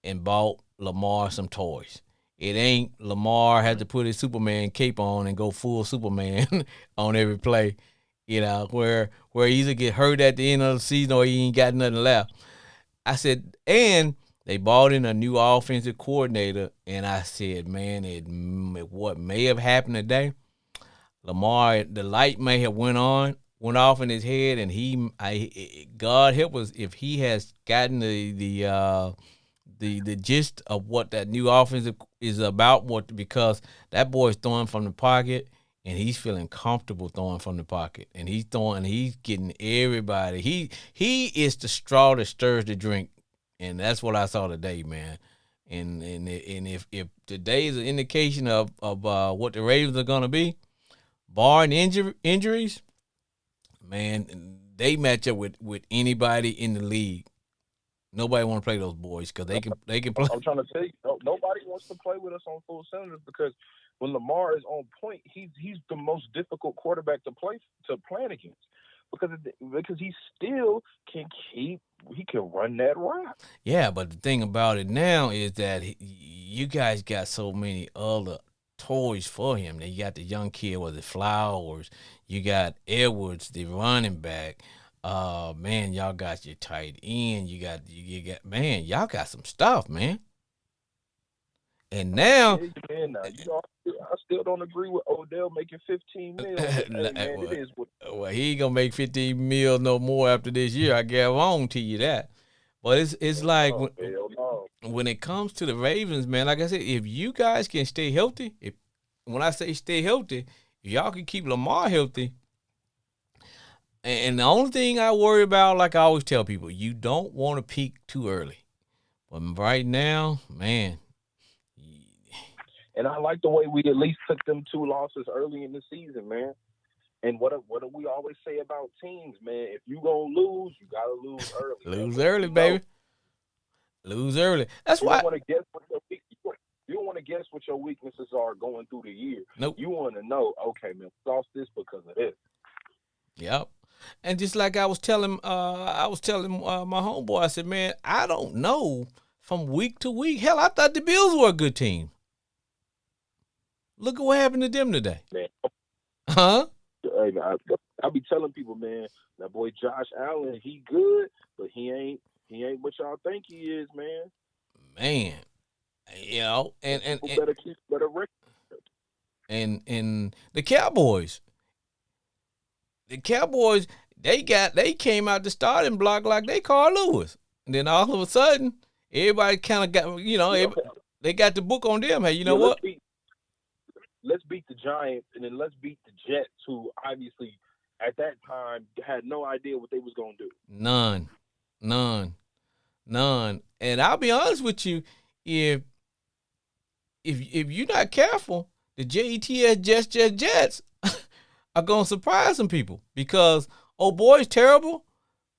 A: and bought Lamar some toys. It ain't Lamar had to put his Superman cape on and go full Superman on every play, where he either get hurt at the end of the season or he ain't got nothing left. I said, and they brought in a new offensive coordinator, and I said, man, what may have happened today, Lamar, the light may have went off in his head, and God help us if he has gotten the gist of what that new offense is about. Because that boy's throwing from the pocket, and he's feeling comfortable throwing from the pocket, and he's getting everybody. He is the straw that stirs the drink, and that's what I saw today, man. And if today is an indication of what the Ravens are gonna be, barring injuries, man, they match up with anybody in the league. Nobody want to play those boys because they can play.
D: I'm trying to tell you, nobody wants to play with us on full cylinders because when Lamar is on point, he's the most difficult quarterback to plan against because he still he can run that route.
A: Yeah, but the thing about it now is that you guys got so many other toys for him. Now you got the young kid with the Flowers, you got Edwards, the running back. Man, y'all got your tight end. You got man, y'all got some stuff, man. And now,
D: I still don't agree with Odell making 15 mil. Hey, man, it is
A: well, he ain't gonna make 15 mil no more after this year. I guarantee you that. But it's like when it comes to the Ravens, man. Like I said, if you guys can stay healthy, when I say stay healthy, if y'all can keep Lamar healthy. And the only thing I worry about, like I always tell people, you don't want to peak too early. But right now, man.
D: And I like the way we at least took them 2 losses early in the season, man. And what do we always say about teams, man? If you gonna lose, you gotta lose early.
A: Lose early, baby. Lose early. That's why.
D: You don't want to guess what your weaknesses are going through the year.
A: Nope.
D: You want to know, okay, man, we lost this because of this.
A: Yep. And just like I was telling my homeboy, I said, man, I don't know from week to week. Hell, I thought the Bills were a good team. Look at what happened to them today.
D: Man.
A: Huh?
D: Hey, man, I be telling people, man, that boy Josh Allen, he good, but he ain't what y'all think he is, man.
A: Man, and
D: better keep better record.
A: And the Cowboys, they came out the starting block like they Carl Lewis, and then all of a sudden everybody kind of got they got the book on them. Hey, you know what?
D: Let's beat the Giants, and then let's beat the Jets, who obviously at that time had no idea what they was gonna do.
A: None. And I'll be honest with you, if you're not careful, the Jets are gonna surprise some people because old boy's terrible,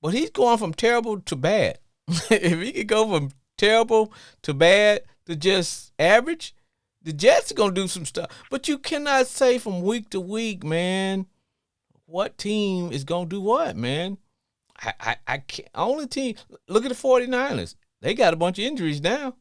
A: but he's going from terrible to bad. If he could go from terrible to bad to just average, the Jets are gonna do some stuff. But you cannot say from week to week, man, what team is gonna do what, man. I can't. Only team. Look at the 49ers. They got a bunch of injuries now.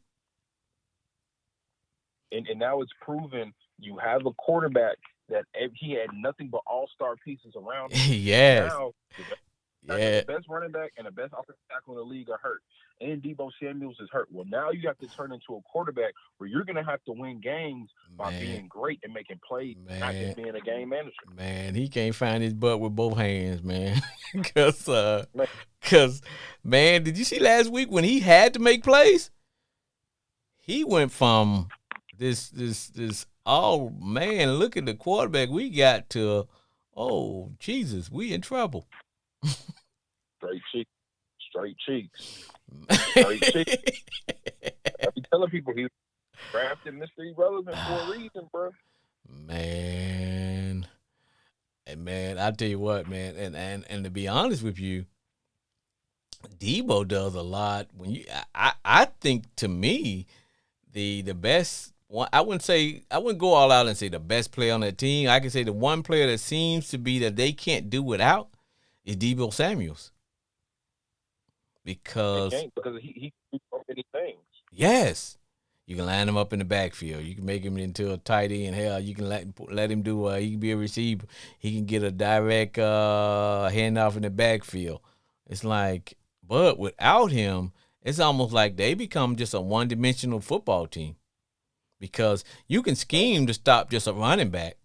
D: And now it's proven you have a quarterback that he had nothing but all-star pieces around him.
A: Yes.
D: Now, the best running back and the best offensive tackle in the league are hurt. and Debo Samuels is hurt. Well, now you have to turn into a quarterback where you're going to have to win games by being great and making plays, not just being a game manager.
A: Man, he can't find his butt with both hands, man. Cause,
D: Man.
A: man, did you see last week when he had to make plays? He went from this. Oh man, look at the quarterback we got to. Oh Jesus, we in trouble.
D: Straight cheeks. Straight cheeks. Straight cheeks. I be telling people he drafted Mr. Irrelevant for a reason, bro.
A: Man, and man, I tell you what, man, and to be honest with you, Debo does a lot. When you, I think to me, the best one. I wouldn't go all out and say the best player on that team. I can say the one player that seems to be that they can't do without is Debo Samuels. Because
D: he do so many things.
A: Yes. You can line him up in the backfield. You can make him into a tight end. Hell, you can let him do. He can be a receiver. He can get a direct handoff in the backfield. It's like, but without him, it's almost like they become just a one-dimensional football team because you can scheme to stop just a running back.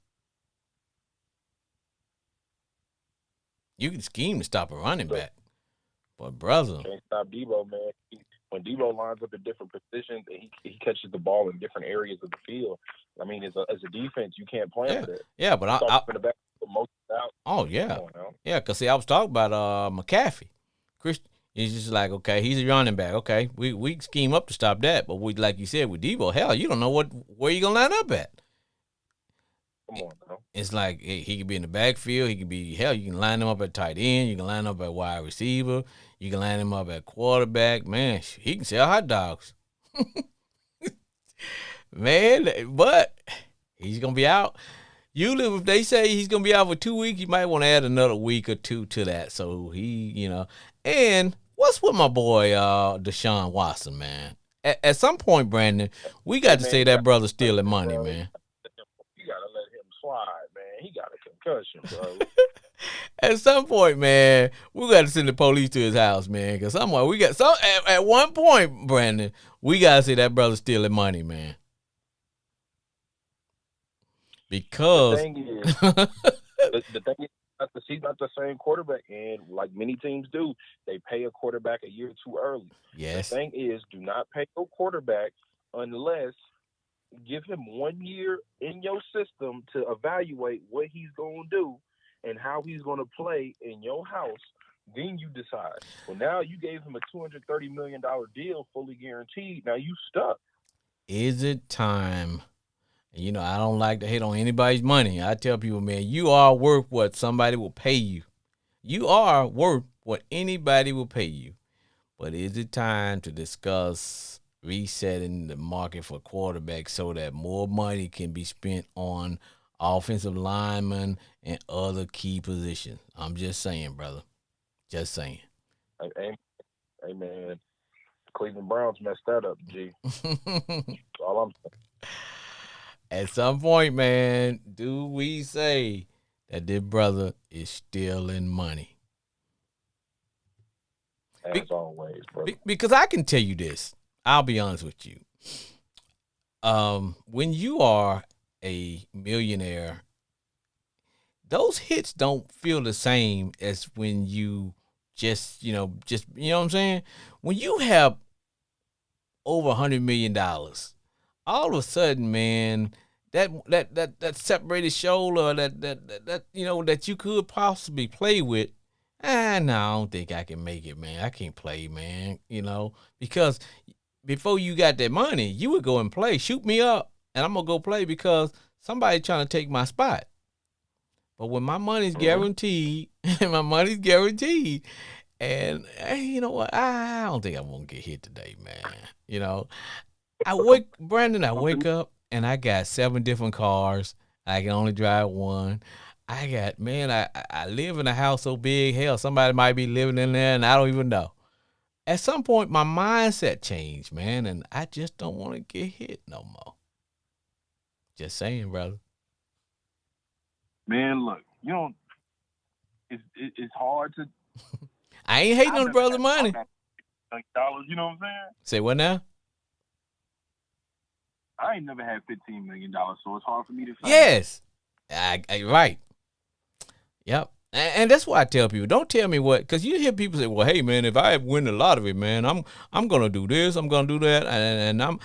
A: You can scheme to stop a running back, but brother,
D: can't stop Debo, man. When Debo lines up in different positions and he catches the ball in different areas of the field, I mean, as a defense, you can't plan for that.
A: Yeah, but
D: in the back, most out.
A: Oh yeah, yeah. Cause see, I was talking about McCaffrey. Christian, he's just like, okay, he's a running back. Okay, we scheme up to stop that, but we, like you said, with Debo, hell, you don't know where you gonna line up at.
D: Come on, bro.
A: It's like he could be in the backfield. He could be, hell, you can line him up at tight end. You can line him up at wide receiver. You can line him up at quarterback. Man, he can sell hot dogs. Man, but he's going to be out. Usually if they say he's going to be out for 2 weeks, you might want to add another week or two to that. So he, and what's with my boy Deshaun Watson, man? At some point, Brandon, we got to say that brother's stealing money, man.
D: Slide, man. He got a concussion, bro.
A: At some point, man, we got to send the police to his house, man. Because somewhere we got some. At one point, Brandon, we got to say that brother stealing money, man. Because
D: the thing is, he's not the same quarterback, and like many teams do, they pay a quarterback a year too early.
A: Yes.
D: The thing is, do not pay your quarterback unless. Give him 1 year in your system to evaluate what he's going to do and how he's going to play in your house. Then you decide. Well, now you gave him a $230 million deal, fully guaranteed. Now you stuck.
A: Is it time? I don't like to hit on anybody's money. I tell people, man, you are worth what somebody will pay you. You are worth what anybody will pay you. But is it time to discuss resetting the market for quarterbacks so that more money can be spent on offensive linemen and other key positions? I'm just saying, brother. Just saying.
D: Hey man. Cleveland Browns messed that up, G. That's all I'm saying.
A: At some point, man, do we say that this brother is stealing money?
D: As always, brother.
A: Because I can tell you this. I'll be honest with you. When you are a millionaire, those hits don't feel the same as when you just you know what I'm saying? When you have over $100 million, all of a sudden, man, that separated shoulder that you could possibly play with, no, I don't think I can make it, man. I can't play, man, because before you got that money, you would go and play. Shoot me up, and I'm going to go play because somebody's trying to take my spot. But when my money's guaranteed, and hey, you know what? I don't think I'm going to get hit today, man. I wake up, and I got 7 different cars. I can only drive one. I live in a house so big, hell, somebody might be living in there, and I don't even know. At some point, my mindset changed, man, and I just don't want to get hit no more. Just saying, brother.
D: Man, look, it's hard to.
A: I ain't hating on the brother money.
D: dollars. You know what I'm saying?
A: Say what now?
D: I ain't never had $15 million, so it's hard for me to say.
A: Yes. Right. Yep. And that's why I tell people, don't tell me what, because you hear people say, well, hey, man, if I win the lottery, man, I'm going to do this, I'm going to do that, and I'm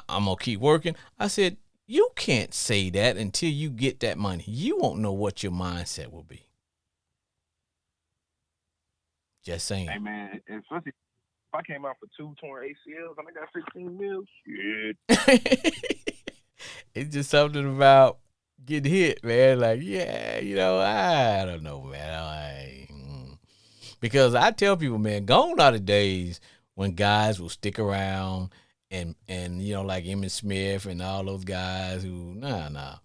A: going to keep working. I said, you can't say that until you get that money. You won't know what your mindset will be. Just saying.
D: Hey, man, especially if I came out for 2 torn ACLs and I got 15 mil, shit.
A: It's just something about getting hit, man. Like, yeah, I don't know, man. Because I tell people, man, gone are the days when guys will stick around and like Emmitt Smith and all those guys who, nah.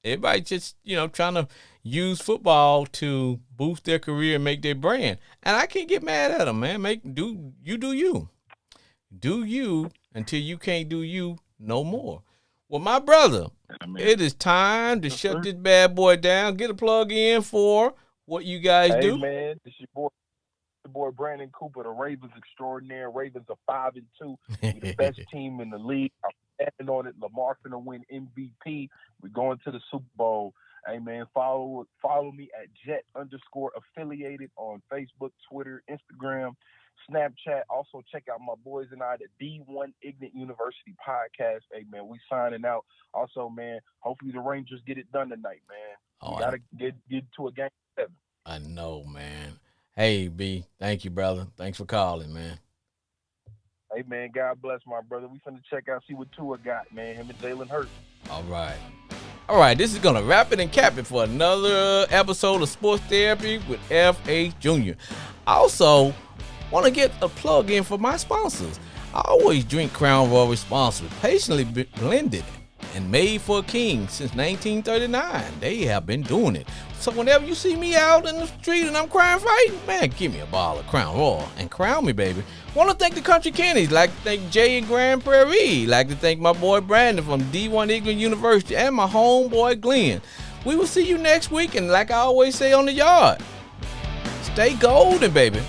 A: Everybody just, trying to use football to boost their career and make their brand. And I can't get mad at them, man. Do you. Do you until you can't do you no more. Well, my brother, it is time to shut this bad boy down. Get a plug in for what you guys do.
D: Hey, man, it's your boy Brandon Cooper, the Ravens extraordinaire. Ravens are 5-2. We're the best team in the league. I'm standing on it. Lamar finna win MVP. We're going to the Super Bowl. Hey, man, follow me at Jet_affiliated on Facebook, Twitter, Instagram, Snapchat. Also, check out my boys and I, the D1 Ignorant University podcast. Hey, man, we signing out. Also, man, hopefully the Rangers get it done tonight, man. We got to get to a game 7.
A: I know, man. Hey, B, thank you, brother. Thanks for calling, man.
D: Hey, man, God bless my brother. We finna check out, see what Tua got, man. Him and Jalen Hurts.
A: All right, this is going to wrap it and cap it for another episode of Sports Therapy with F.H. Jr. Also, want to get a plug in for my sponsors. I always drink Crown Royal responsibly, patiently blended and made for a king since 1939. They have been doing it. So whenever you see me out in the street and I'm crying fighting, man, give me a bottle of Crown Royal and crown me, baby. Want to thank the Country Kennies, like to thank Jay and Grand Prairie, like to thank my boy Brandon from D1 Ignorant University and my homeboy Glenn. We will see you next week, and like I always say on the yard, stay golden, baby.